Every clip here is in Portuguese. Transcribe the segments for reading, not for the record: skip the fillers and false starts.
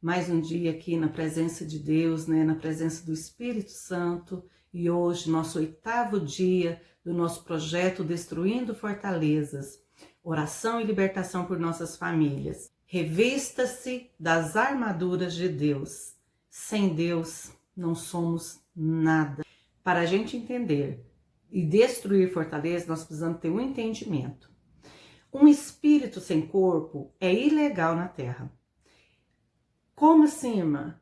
mais um dia aqui na presença de Deus, né? Na presença do Espírito Santo. E hoje, nosso 8º dia do nosso projeto Destruindo Fortalezas. Oração e libertação por nossas famílias. Revista-se das armaduras de Deus. Sem Deus, não somos nada. Para a gente entender e destruir fortalezas, nós precisamos ter um entendimento. Um espírito sem corpo é ilegal na Terra. Como assim, irmã?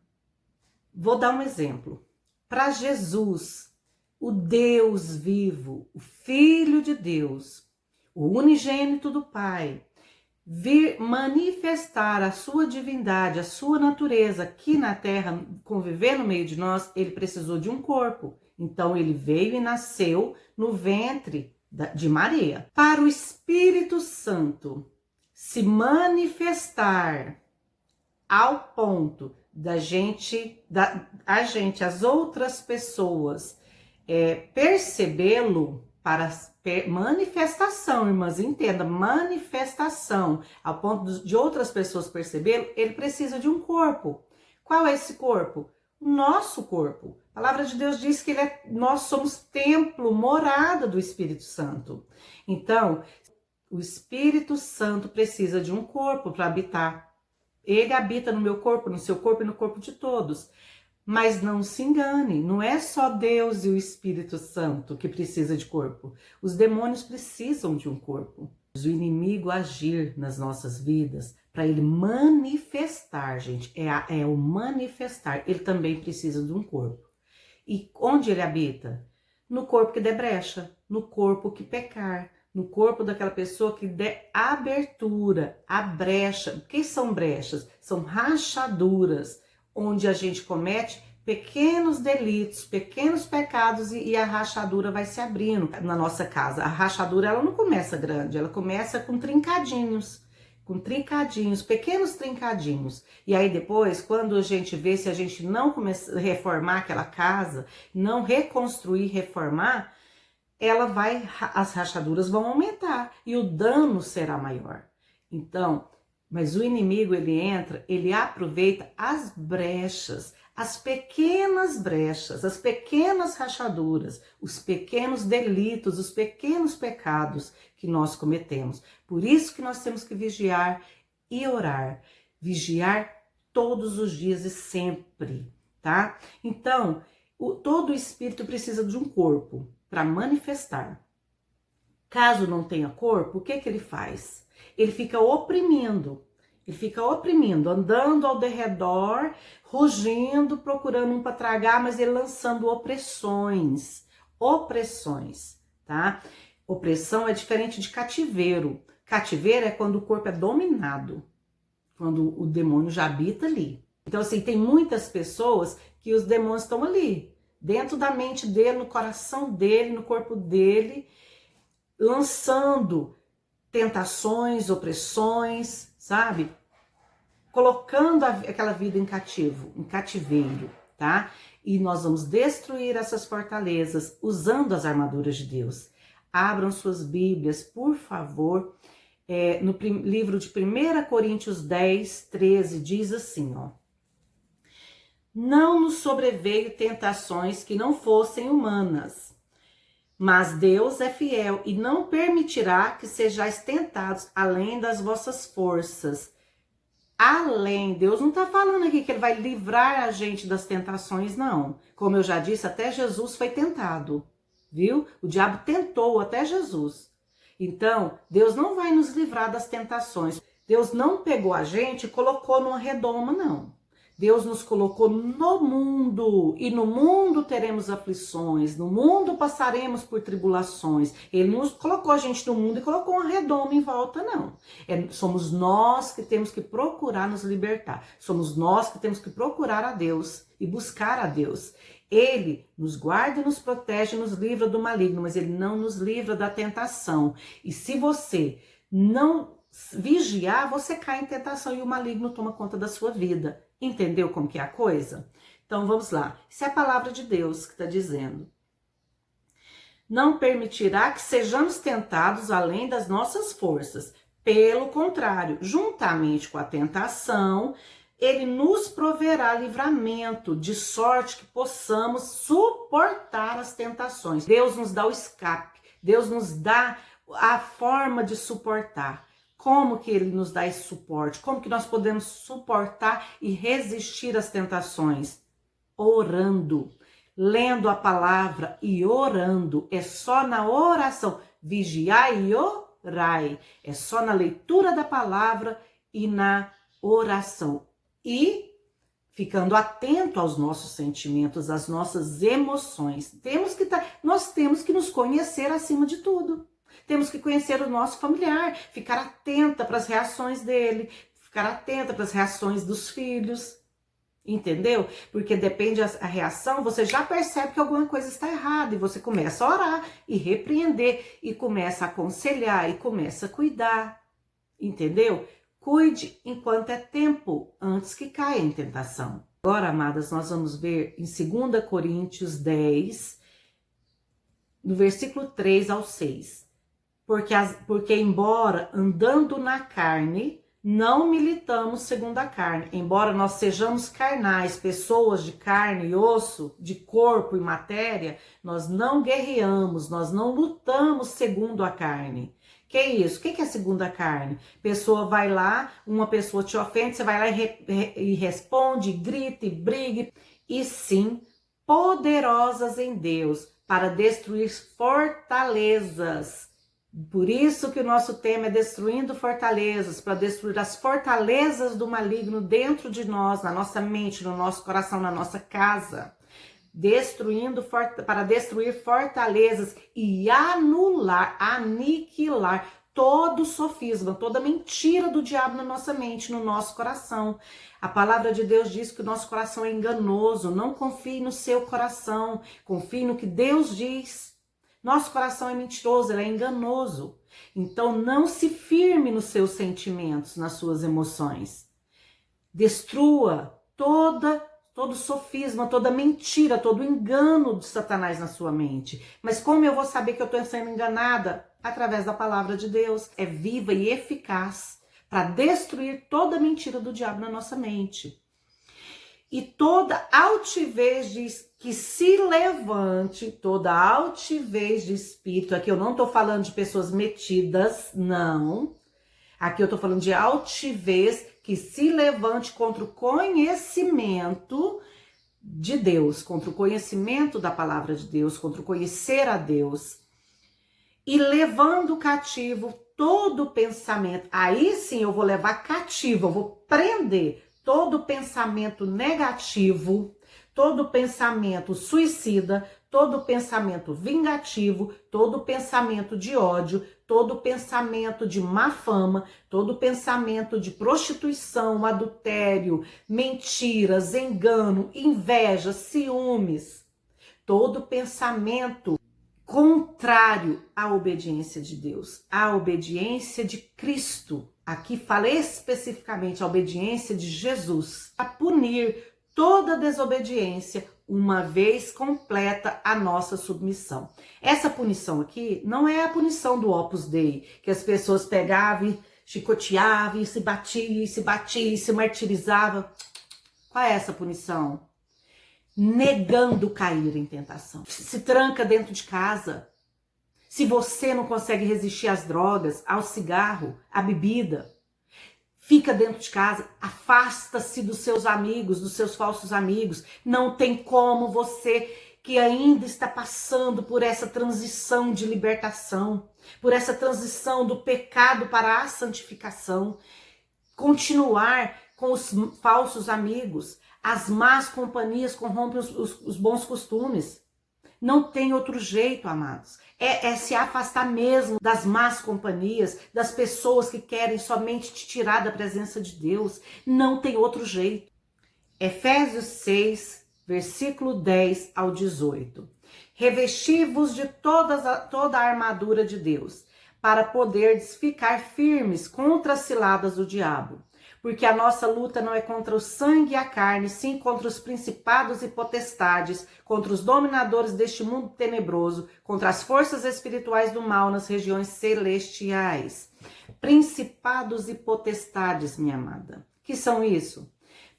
Vou dar um exemplo. Para Jesus, o Deus vivo, o Filho de Deus, o unigênito do Pai, vir manifestar a sua divindade, a sua natureza aqui na Terra, conviver no meio de nós, ele precisou de um corpo. Então ele veio e nasceu no ventre de Maria. Para o Espírito Santo se manifestar ao ponto as outras pessoas percebê-lo, para manifestação, irmãs, entenda, manifestação, ao ponto de outras pessoas percebê-lo, ele precisa de um corpo. Qual é esse corpo? O nosso corpo. A palavra de Deus diz que nós somos templo, morada do Espírito Santo. Então, o Espírito Santo precisa de um corpo para habitar. Ele habita no meu corpo, no seu corpo e no corpo de todos. Mas não se engane, não é só Deus e o Espírito Santo que precisa de corpo. Os demônios precisam de um corpo. O inimigo agir nas nossas vidas, para ele manifestar, gente, é o manifestar. Ele também precisa de um corpo. E onde ele habita? No corpo que der brecha, no corpo que pecar, no corpo daquela pessoa que der abertura, a brecha. O que são brechas? São rachaduras, onde a gente comete pequenos delitos, pequenos pecados e a rachadura vai se abrindo na nossa casa. A rachadura, ela não começa grande, ela começa com trincadinhos, pequenos trincadinhos. E aí depois, quando a gente vê, se a gente não começar a reformar aquela casa, não reconstruir, reformar, as rachaduras vão aumentar e o dano será maior. Então, mas o inimigo, ele entra, ele aproveita as brechas, as pequenas rachaduras, os pequenos delitos, os pequenos pecados que nós cometemos. Por isso que nós temos que vigiar e orar. Vigiar todos os dias e sempre, tá? Então, todo espírito precisa de um corpo para manifestar. Caso não tenha corpo, o que ele faz? Ele fica oprimindo, andando ao derredor, rugindo, procurando um para tragar, mas ele lançando opressões, tá? Opressão é diferente de cativeiro. Cativeiro é quando o corpo é dominado, quando o demônio já habita ali. Então, assim, tem muitas pessoas que os demônios estão ali, dentro da mente dele, no coração dele, no corpo dele, lançando tentações, opressões, sabe? Colocando aquela vida em cativeiro, tá? E nós vamos destruir essas fortalezas usando as armaduras de Deus. Abram suas Bíblias, por favor. No livro de 1 Coríntios 10, 13, diz assim, ó. Não nos sobreveio tentações que não fossem humanas, mas Deus é fiel e não permitirá que sejais tentados além das vossas forças. Além, Deus não está falando aqui que ele vai livrar a gente das tentações, não. Como eu já disse, até Jesus foi tentado, viu? O diabo tentou até Jesus. Então, Deus não vai nos livrar das tentações. Deus não pegou a gente e colocou numa redoma, não. Deus nos colocou no mundo, e no mundo teremos aflições, no mundo passaremos por tribulações. Ele não colocou a gente no mundo e colocou uma redoma em volta, não. Somos nós que temos que procurar nos libertar. Somos nós que temos que procurar a Deus e buscar a Deus. Ele nos guarda e nos protege, nos livra do maligno, mas ele não nos livra da tentação. E se você não vigiar, você cai em tentação e o maligno toma conta da sua vida. Entendeu como que é a coisa? Então vamos lá. Isso é a palavra de Deus que está dizendo. Não permitirá que sejamos tentados além das nossas forças. Pelo contrário, juntamente com a tentação, ele nos proverá livramento, de sorte que possamos suportar as tentações. Deus nos dá o escape, Deus nos dá a forma de suportar. Como que ele nos dá esse suporte? Como que nós podemos suportar e resistir às tentações? Orando, lendo a palavra e orando. É só na oração. Vigiai e orai. É só na leitura da palavra e na oração. E ficando atento aos nossos sentimentos, às nossas emoções. Nós temos que nos conhecer acima de tudo. Temos que conhecer o nosso familiar, ficar atenta para as reações dele, ficar atenta para as reações dos filhos. Entendeu? Porque depende a reação, você já percebe que alguma coisa está errada e você começa a orar e repreender e começa a aconselhar e começa a cuidar. Entendeu? Cuide enquanto é tempo, antes que caia em tentação. Agora, amadas, nós vamos ver em 2 Coríntios 10, no versículo 3 ao 6. Porque embora andando na carne, não militamos segundo a carne. Embora nós sejamos carnais, pessoas de carne e osso, de corpo e matéria, nós não guerreamos, nós não lutamos segundo a carne. Que é isso? O que é segundo a carne? Pessoa vai lá, uma pessoa te ofende, você vai lá e responde, grita e briga. E sim, poderosas em Deus para destruir fortalezas. Por isso que o nosso tema é destruindo fortalezas, para destruir as fortalezas do maligno dentro de nós, na nossa mente, no nosso coração, na nossa casa. Para destruir fortalezas e aniquilar todo sofisma, toda mentira do diabo na nossa mente, no nosso coração. A palavra de Deus diz que o nosso coração é enganoso. Não confie no seu coração, confie no que Deus diz. Nosso coração é mentiroso, ele é enganoso. Então não se firme nos seus sentimentos, nas suas emoções. Destrua todo sofisma, toda mentira, todo engano de Satanás na sua mente. Mas como eu vou saber que eu estou sendo enganada? Através da palavra de Deus. É viva e eficaz para destruir toda mentira do diabo na nossa mente. E toda altivez que se levante, toda altivez de espírito, aqui eu não estou falando de pessoas metidas, não. Aqui eu estou falando de altivez que se levante contra o conhecimento de Deus, contra o conhecimento da palavra de Deus, contra o conhecer a Deus. E levando cativo todo pensamento. Aí sim eu vou levar cativo, eu vou prender todo pensamento negativo, todo pensamento suicida, todo pensamento vingativo, todo pensamento de ódio, todo pensamento de má fama, todo pensamento de prostituição, adultério, mentiras, engano, inveja, ciúmes, todo pensamento contrário à obediência de Deus, à obediência de Cristo. Aqui fala especificamente a obediência de Jesus, a punir toda desobediência, uma vez completa a nossa submissão. Essa punição aqui não é a punição do Opus Dei, que as pessoas pegavam e chicoteavam, e se batiam, e se martirizavam. Qual é essa punição? Negando cair em tentação. Se tranca dentro de casa. Se você não consegue resistir às drogas, ao cigarro, à bebida, fica dentro de casa, afasta-se dos seus amigos, dos seus falsos amigos. Não tem como você que ainda está passando por essa transição de libertação, por essa transição do pecado para a santificação, continuar com os falsos amigos. As más companhias corrompem os bons costumes. Não tem outro jeito, amados. É se afastar mesmo das más companhias, das pessoas que querem somente te tirar da presença de Deus. Não tem outro jeito. Efésios 6, versículo 10 ao 18. Revesti-vos de toda a armadura de Deus, para poderdes ficar firmes contra as ciladas do diabo. Porque a nossa luta não é contra o sangue e a carne, sim contra os principados e potestades, contra os dominadores deste mundo tenebroso, contra as forças espirituais do mal nas regiões celestiais. Principados e potestades, minha amada. Que são isso?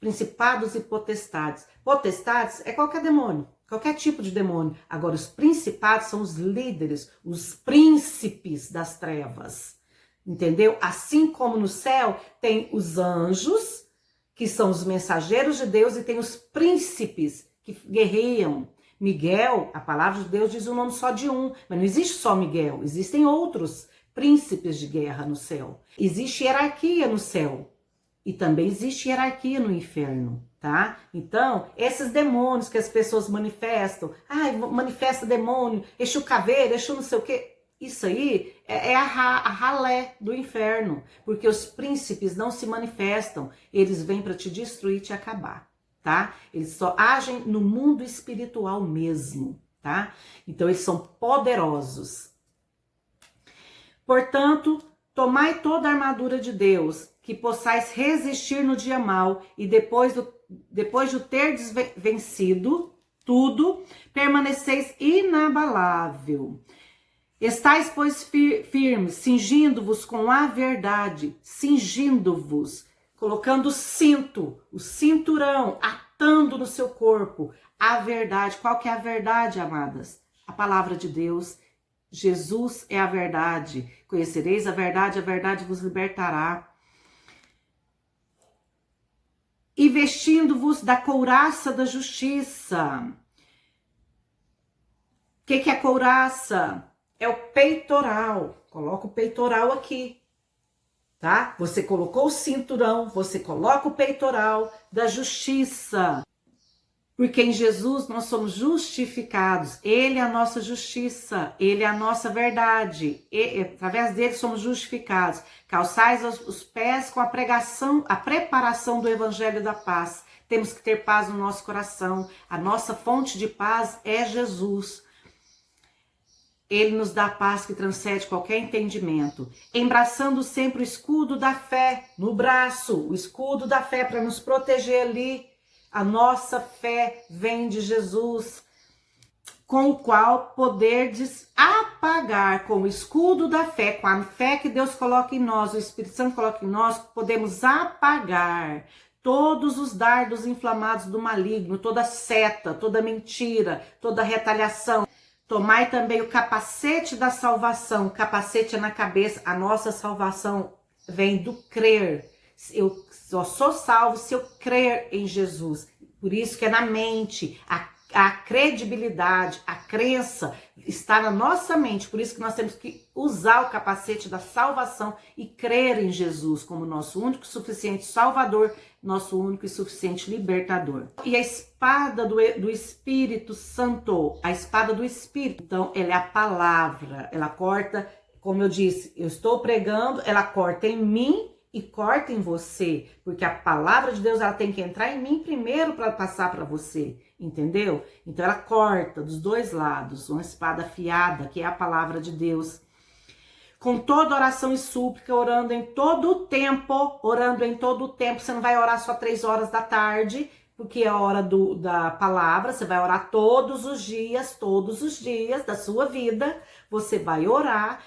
Principados e potestades. Potestades é qualquer demônio, qualquer tipo de demônio. Agora, os principados são os líderes, os príncipes das trevas. Entendeu? Assim como no céu tem os anjos, que são os mensageiros de Deus, e tem os príncipes que guerreiam. Miguel, a palavra de Deus diz o nome só de um, mas não existe só Miguel, existem outros príncipes de guerra no céu. Existe hierarquia no céu e também existe hierarquia no inferno, tá? Então, esses demônios que as pessoas manifestam, manifesta demônio, Exu caveira, Exu não sei o quê, isso aí é a ralé do inferno, porque os príncipes não se manifestam, eles vêm para te destruir, te acabar, tá? Eles só agem no mundo espiritual mesmo, tá? Então, eles são poderosos. Portanto, tomai toda a armadura de Deus, que possais resistir no dia mau, e depois de ter vencido tudo, permaneceis inabalável. Estais, pois, firmes, cingindo-vos com a verdade, cingindo-vos, colocando o cinto, o cinturão, atando no seu corpo a verdade. Qual que é a verdade, amadas? A palavra de Deus. Jesus é a verdade. Conhecereis a verdade vos libertará. E vestindo-vos da couraça da justiça. O que é couraça? É o peitoral. Coloca o peitoral aqui, tá? Você colocou o cinturão, você coloca o peitoral da justiça. Porque em Jesus nós somos justificados. Ele é a nossa justiça, ele é a nossa verdade. E, através dele somos justificados. Calçais os pés com a pregação, a preparação do evangelho da paz. Temos que ter paz no nosso coração. A nossa fonte de paz é Jesus. Ele nos dá a paz que transcende qualquer entendimento. Embraçando sempre o escudo da fé no braço. O escudo da fé para nos proteger ali. A nossa fé vem de Jesus, com o qual poderdes apagar com o escudo da fé, com a fé que Deus coloca em nós, o Espírito Santo coloca em nós, podemos apagar todos os dardos inflamados do maligno, toda seta, toda mentira, toda retaliação. Tomai também o capacete da salvação, capacete é na cabeça, a nossa salvação vem do crer. Eu só sou salvo se eu crer em Jesus. Por isso que é na mente, a credibilidade, a crença está na nossa mente. Por isso que nós temos que usar o capacete da salvação e crer em Jesus como nosso único e suficiente Salvador, nosso único e suficiente libertador. E a espada do Espírito Santo, a espada do Espírito, então ela é a palavra, ela corta, como eu disse, eu estou pregando, ela corta em mim e corta em você, porque a palavra de Deus ela tem que entrar em mim primeiro para passar para você, entendeu? Então ela corta dos dois lados, uma espada afiada, que é a palavra de Deus. Com toda oração e súplica, orando em todo o tempo, você não vai orar só 3 horas da tarde, porque é a hora da palavra, você vai orar todos os dias da sua vida, você vai orar,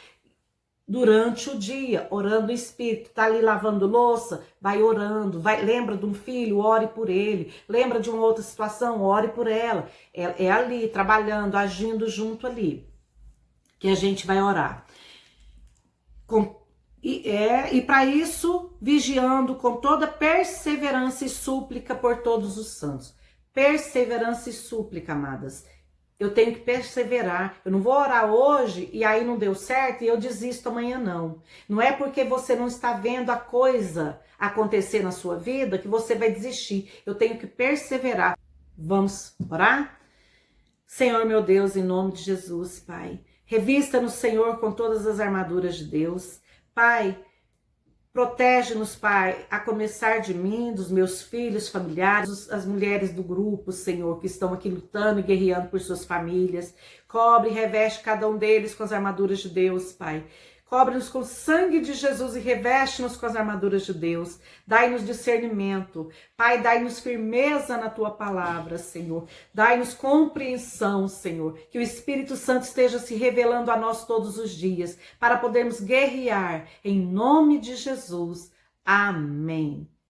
durante o dia, orando o Espírito, tá ali lavando louça, vai orando, lembra de um filho, ore por ele, lembra de uma outra situação, ore por ela, é ali, trabalhando, agindo junto ali, que a gente vai orar. E para isso, vigiando com toda perseverança e súplica por todos os santos. Perseverança e súplica, amadas. Eu tenho que perseverar. Eu não vou orar hoje e aí não deu certo e eu desisto amanhã, não. Não é porque você não está vendo a coisa acontecer na sua vida que você vai desistir. Eu tenho que perseverar. Vamos orar? Senhor, meu Deus, em nome de Jesus, Pai. Revista-nos, Senhor, com todas as armaduras de Deus. Pai, protege-nos, Pai, a começar de mim, dos meus filhos, familiares, as mulheres do grupo, Senhor, que estão aqui lutando e guerreando por suas famílias. Cobre e reveste cada um deles com as armaduras de Deus, Pai. Cobre-nos com o sangue de Jesus e reveste-nos com as armaduras de Deus. Dai-nos discernimento. Pai, dai-nos firmeza na Tua palavra, Senhor. Dai-nos compreensão, Senhor. Que o Espírito Santo esteja se revelando a nós todos os dias, para podermos guerrear em nome de Jesus. Amém.